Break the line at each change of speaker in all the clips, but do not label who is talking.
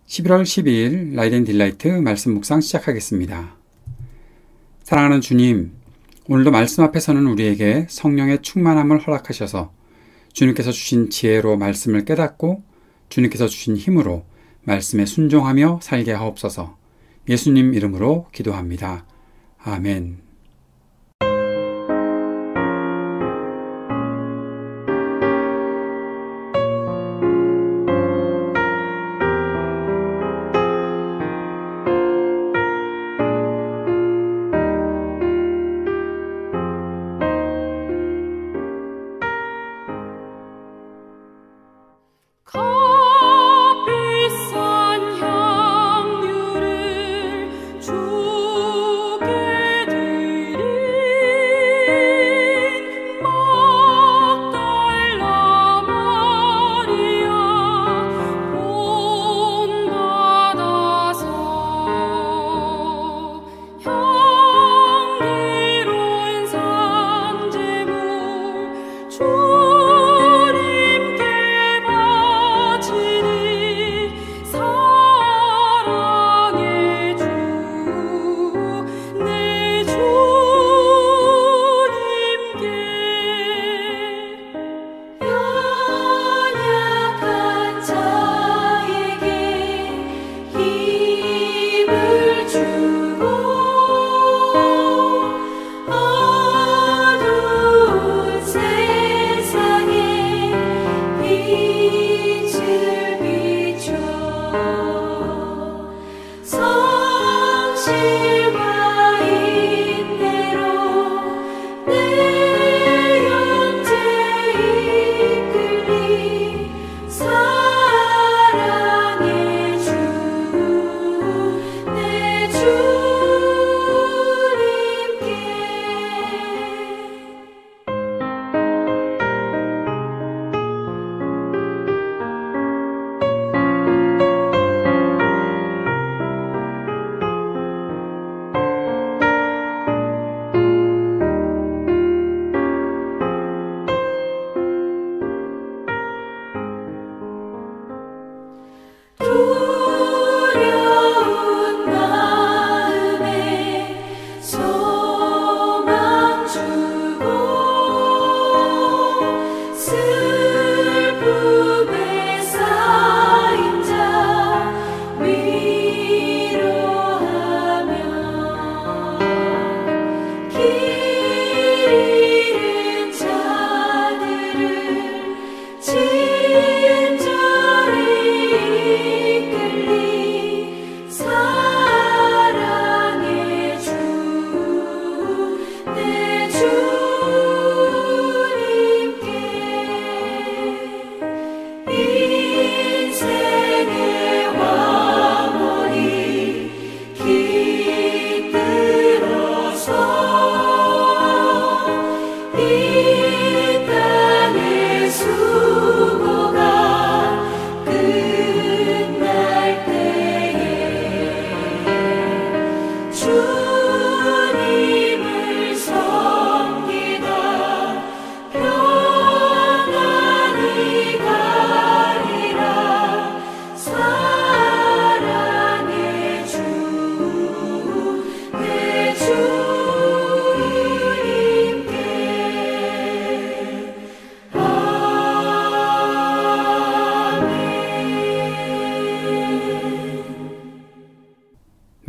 11월 12일 라이트 앤 딜라이트 말씀 묵상 시작하겠습니다. 사랑하는 주님, 오늘도 말씀 앞에서는 우리에게 성령의 충만함을 허락하셔서 주님께서 주신 지혜로 말씀을 깨닫고 주님께서 주신 힘으로 말씀에 순종하며 살게 하옵소서. 예수님 이름으로 기도합니다. 아멘.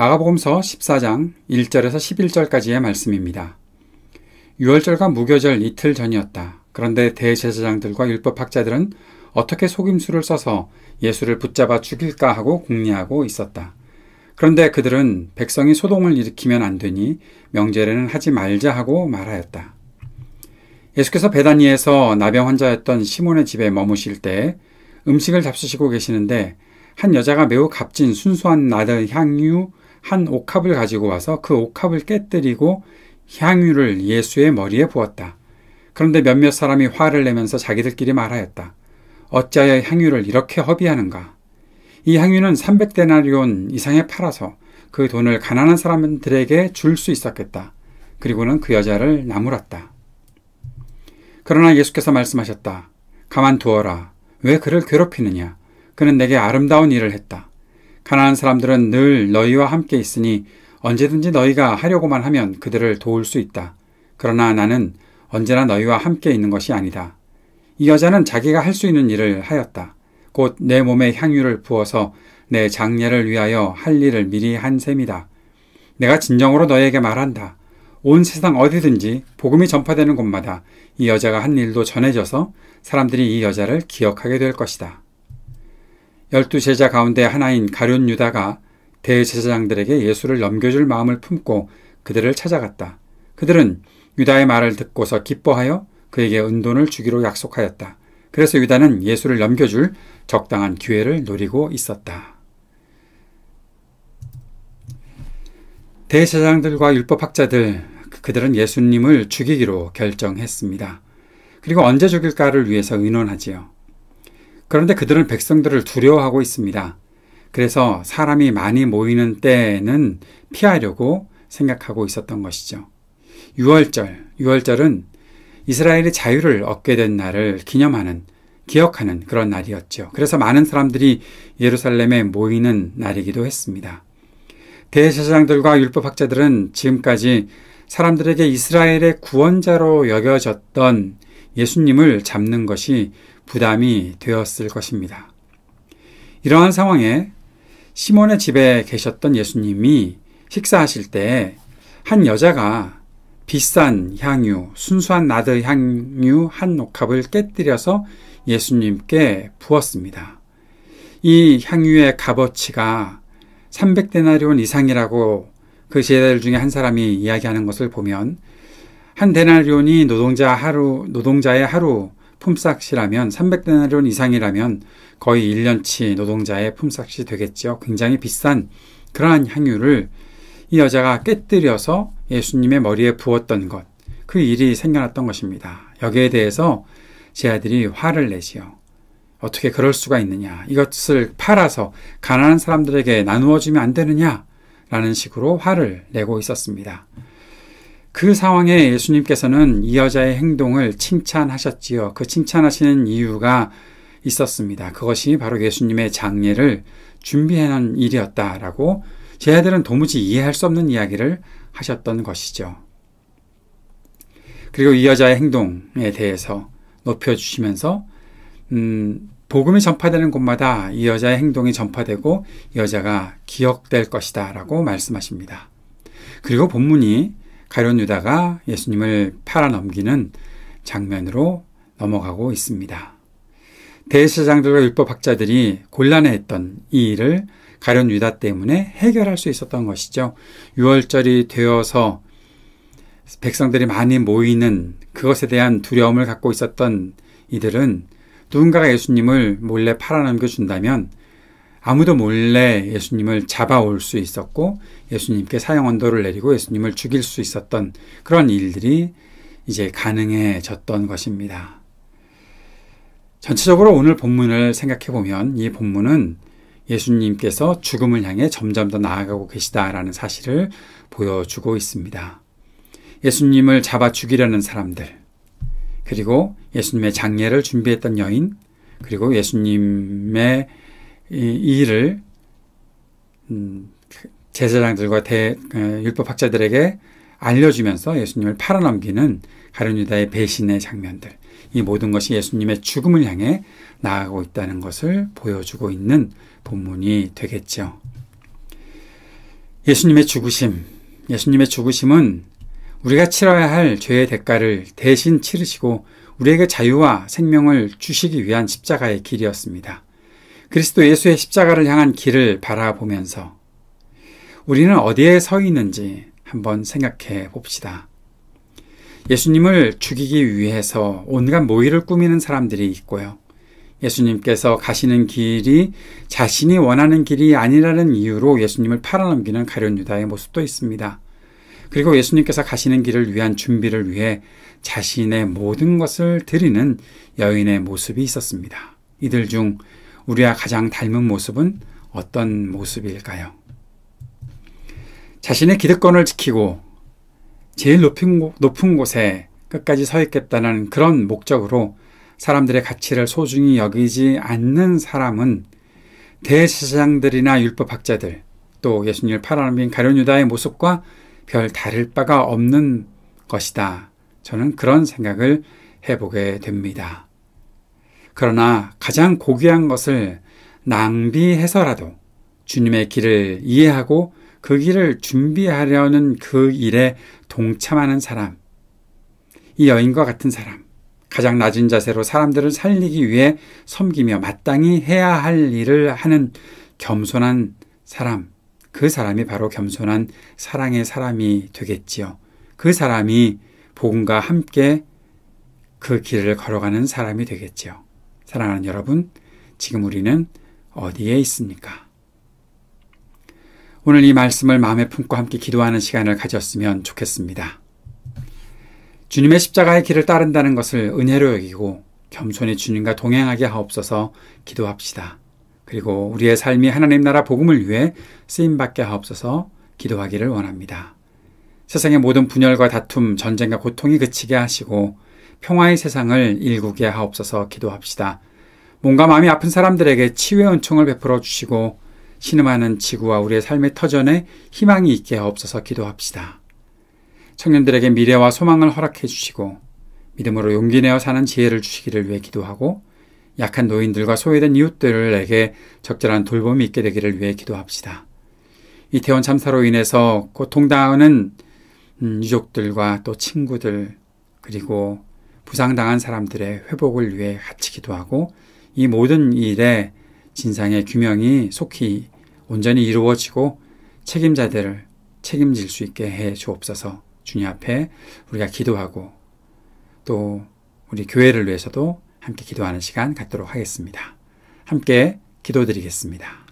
마가복음서 14장 1절에서 11절까지의 말씀입니다. 유월절과 무교절 이틀 전이었다. 그런데 대제사장들과 율법학자들은 어떻게 속임수를 써서 예수를 붙잡아 죽일까 하고 궁리하고 있었다. 그런데 그들은 백성이 소동을 일으키면 안 되니 명절에는 하지 말자 하고 말하였다. 예수께서 베다니에서 나병 환자였던 시몬의 집에 머무실 때 음식을 잡수시고 계시는데 한 여자가 매우 값진 순수한 나드 향유 한 옥합을 가지고 와서 그 옥합을 깨뜨리고 향유를 예수의 머리에 부었다. 그런데 몇몇 사람이 화를 내면서 자기들끼리 말하였다. 어찌하여 향유를 이렇게 허비하는가? 이 향유는 300데나리온 이상에 팔아서 그 돈을 가난한 사람들에게 줄 수 있었겠다. 그리고는 그 여자를 나무랐다. 그러나 예수께서 말씀하셨다. 가만두어라. 왜 그를 괴롭히느냐? 그는 내게 아름다운 일을 했다. 가난한 사람들은 늘 너희와 함께 있으니 언제든지 너희가 하려고만 하면 그들을 도울 수 있다. 그러나 나는 언제나 너희와 함께 있는 것이 아니다. 이 여자는 자기가 할 수 있는 일을 하였다. 곧 내 몸에 향유를 부어서 내 장례를 위하여 할 일을 미리 한 셈이다. 내가 진정으로 너희에게 말한다. 온 세상 어디든지 복음이 전파되는 곳마다 이 여자가 한 일도 전해져서 사람들이 이 여자를 기억하게 될 것이다. 12제자 가운데 하나인 가룟 유다가 대제사장들에게 예수를 넘겨줄 마음을 품고 그들을 찾아갔다. 그들은 유다의 말을 듣고서 기뻐하여 그에게 은돈을 주기로 약속하였다. 그래서 유다는 예수를 넘겨줄 적당한 기회를 노리고 있었다. 대제사장들과 율법학자들, 그들은 예수님을 죽이기로 결정했습니다. 그리고 언제 죽일까를 위해서 의논하지요. 그런데 그들은 백성들을 두려워하고 있습니다. 그래서 사람이 많이 모이는 때는 피하려고 생각하고 있었던 것이죠. 유월절은 이스라엘이 자유를 얻게 된 날을 기억하는 그런 날이었죠. 그래서 많은 사람들이 예루살렘에 모이는 날이기도 했습니다. 대제사장들과 율법학자들은 지금까지 사람들에게 이스라엘의 구원자로 여겨졌던 예수님을 잡는 것이 부담이 되었을 것입니다. 이러한 상황에 시몬의 집에 계셨던 예수님이 식사하실 때 한 여자가 비싼 향유, 순수한 나드 향유 한 옥합을 깨뜨려서 예수님께 부었습니다. 이 향유의 값어치가 300데나리온 이상이라고 그 제자들 중에 한 사람이 이야기하는 것을 보면 한 데나리온이 노동자의 하루 품삯이라면 300데나리온 이상이라면 거의 1년치 노동자의 품삯이 되겠죠. 굉장히 비싼 그러한 향유를 이 여자가 깨뜨려서 예수님의 머리에 부었던 것, 그 일이 생겨났던 것입니다. 여기에 대해서 제자들이 화를 내지요. 어떻게 그럴 수가 있느냐. 이것을 팔아서 가난한 사람들에게 나누어주면 안 되느냐. 라는 식으로 화를 내고 있었습니다. 그 상황에 예수님께서는 이 여자의 행동을 칭찬하셨지요. 그 칭찬하시는 이유가 있었습니다. 그것이 바로 예수님의 장례를 준비해놓은 일이었다라고 제자들은 도무지 이해할 수 없는 이야기를 하셨던 것이죠. 그리고 이 여자의 행동에 대해서 높여주시면서 복음이 전파되는 곳마다 이 여자의 행동이 전파되고 이 여자가 기억될 것이다 라고 말씀하십니다. 그리고 본문이 가룟 유다가 예수님을 팔아넘기는 장면으로 넘어가고 있습니다. 대제사장들과 율법학자들이 곤란해했던 이 일을 가룟 유다 때문에 해결할 수 있었던 것이죠. 유월절이 되어서 백성들이 많이 모이는 그것에 대한 두려움을 갖고 있었던 이들은 누군가가 예수님을 몰래 팔아넘겨준다면 아무도 몰래 예수님을 잡아올 수 있었고 예수님께 사형 언도를 내리고 예수님을 죽일 수 있었던 그런 일들이 이제 가능해졌던 것입니다. 전체적으로 오늘 본문을 생각해 보면 이 본문은 예수님께서 죽음을 향해 점점 더 나아가고 계시다라는 사실을 보여주고 있습니다. 예수님을 잡아 죽이려는 사람들, 그리고 예수님의 장례를 준비했던 여인, 그리고 예수님의 이 일을 제사장들과 율법학자들에게 알려주면서 예수님을 팔아넘기는 가룟 유다의 배신의 장면들, 이 모든 것이 예수님의 죽음을 향해 나아가고 있다는 것을 보여주고 있는 본문이 되겠죠. 예수님의 죽으심은 우리가 치러야 할 죄의 대가를 대신 치르시고 우리에게 자유와 생명을 주시기 위한 십자가의 길이었습니다. 그리스도 예수의 십자가를 향한 길을 바라보면서 우리는 어디에 서 있는지 한번 생각해 봅시다. 예수님을 죽이기 위해서 온갖 모의를 꾸미는 사람들이 있고요. 예수님께서 가시는 길이 자신이 원하는 길이 아니라는 이유로 예수님을 팔아넘기는 가룟 유다의 모습도 있습니다. 그리고 예수님께서 가시는 길을 위한 준비를 위해 자신의 모든 것을 드리는 여인의 모습이 있었습니다. 이들 중 우리와 가장 닮은 모습은 어떤 모습일까요? 자신의 기득권을 지키고 제일 높은 곳에 끝까지 서 있겠다는 그런 목적으로 사람들의 가치를 소중히 여기지 않는 사람은 대제사장들이나 율법학자들, 또 예수님을 팔아넘긴 가룟 유다의 모습과 별 다를 바가 없는 것이다. 저는 그런 생각을 해보게 됩니다. 그러나 가장 고귀한 것을 낭비해서라도 주님의 길을 이해하고 그 길을 준비하려는 그 일에 동참하는 사람, 이 여인과 같은 사람, 가장 낮은 자세로 사람들을 살리기 위해 섬기며 마땅히 해야 할 일을 하는 겸손한 사람, 그 사람이 바로 겸손한 사랑의 사람이 되겠지요. 그 사람이 복음과 함께 그 길을 걸어가는 사람이 되겠지요. 사랑하는 여러분, 지금 우리는 어디에 있습니까? 오늘 이 말씀을 마음에 품고 함께 기도하는 시간을 가졌으면 좋겠습니다. 주님의 십자가의 길을 따른다는 것을 은혜로 여기고 겸손히 주님과 동행하게 하옵소서 기도합시다. 그리고 우리의 삶이 하나님 나라 복음을 위해 쓰임받게 하옵소서 기도하기를 원합니다. 세상의 모든 분열과 다툼, 전쟁과 고통이 그치게 하시고 평화의 세상을 일구게 하옵소서 기도합시다. 몸과 마음이 아픈 사람들에게 치유의 은총을 베풀어 주시고 신음하는 지구와 우리의 삶의 터전에 희망이 있게 하옵소서 기도합시다. 청년들에게 미래와 소망을 허락해 주시고 믿음으로 용기 내어 사는 지혜를 주시기를 위해 기도하고 약한 노인들과 소외된 이웃들에게 적절한 돌봄이 있게 되기를 위해 기도합시다. 이태원 참사로 인해서 고통당하는 유족들과 또 친구들 그리고 부상당한 사람들의 회복을 위해 같이 기도하고 이 모든 일의 진상의 규명이 속히 온전히 이루어지고 책임자들을 책임질 수 있게 해 주옵소서. 주님 앞에 우리가 기도하고 또 우리 교회를 위해서도 함께 기도하는 시간 갖도록 하겠습니다. 함께 기도드리겠습니다.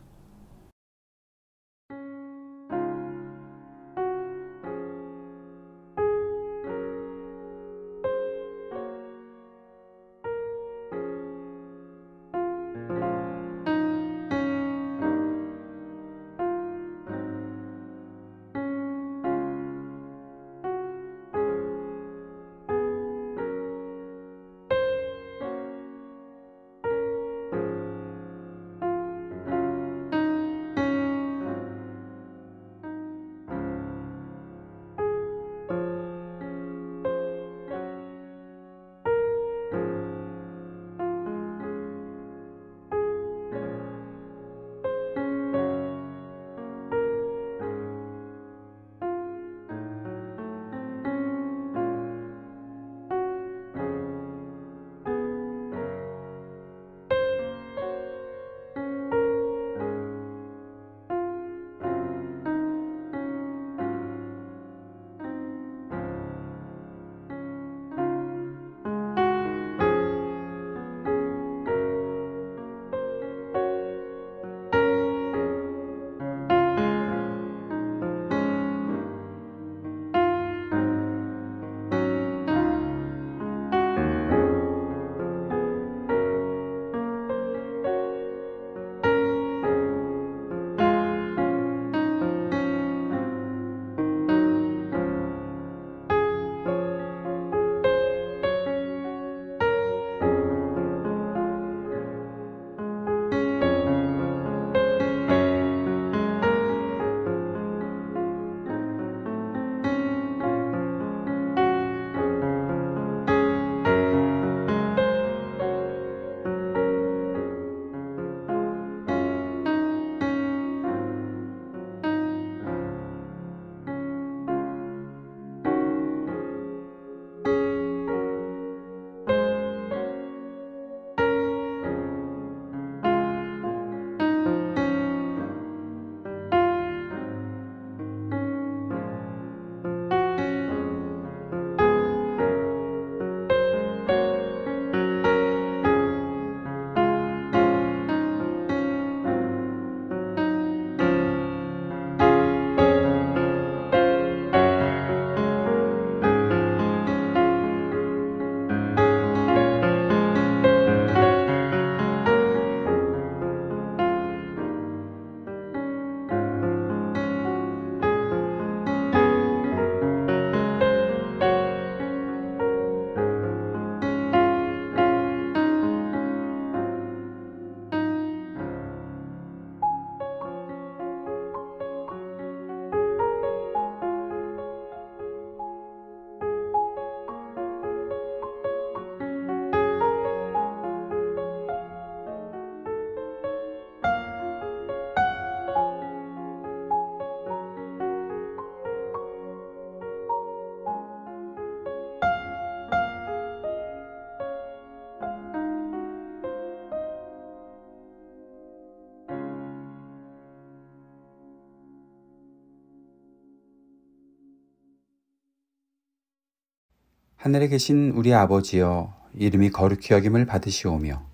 하늘에 계신 우리 아버지여, 이름이 거룩히 여김을 받으시오며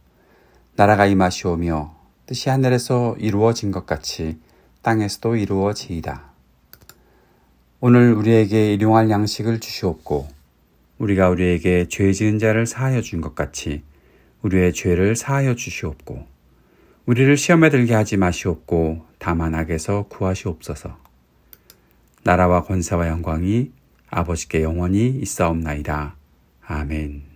나라가 임하시오며 뜻이 하늘에서 이루어진 것 같이 땅에서도 이루어지이다. 오늘 우리에게 일용할 양식을 주시옵고 우리가 우리에게 죄 지은 자를 사하여 준 것 같이 우리의 죄를 사하여 주시옵고 우리를 시험에 들게 하지 마시옵고 다만 악에서 구하시옵소서. 나라와 권세와 영광이 아버지께 영원히 있사옵나이다. 아멘.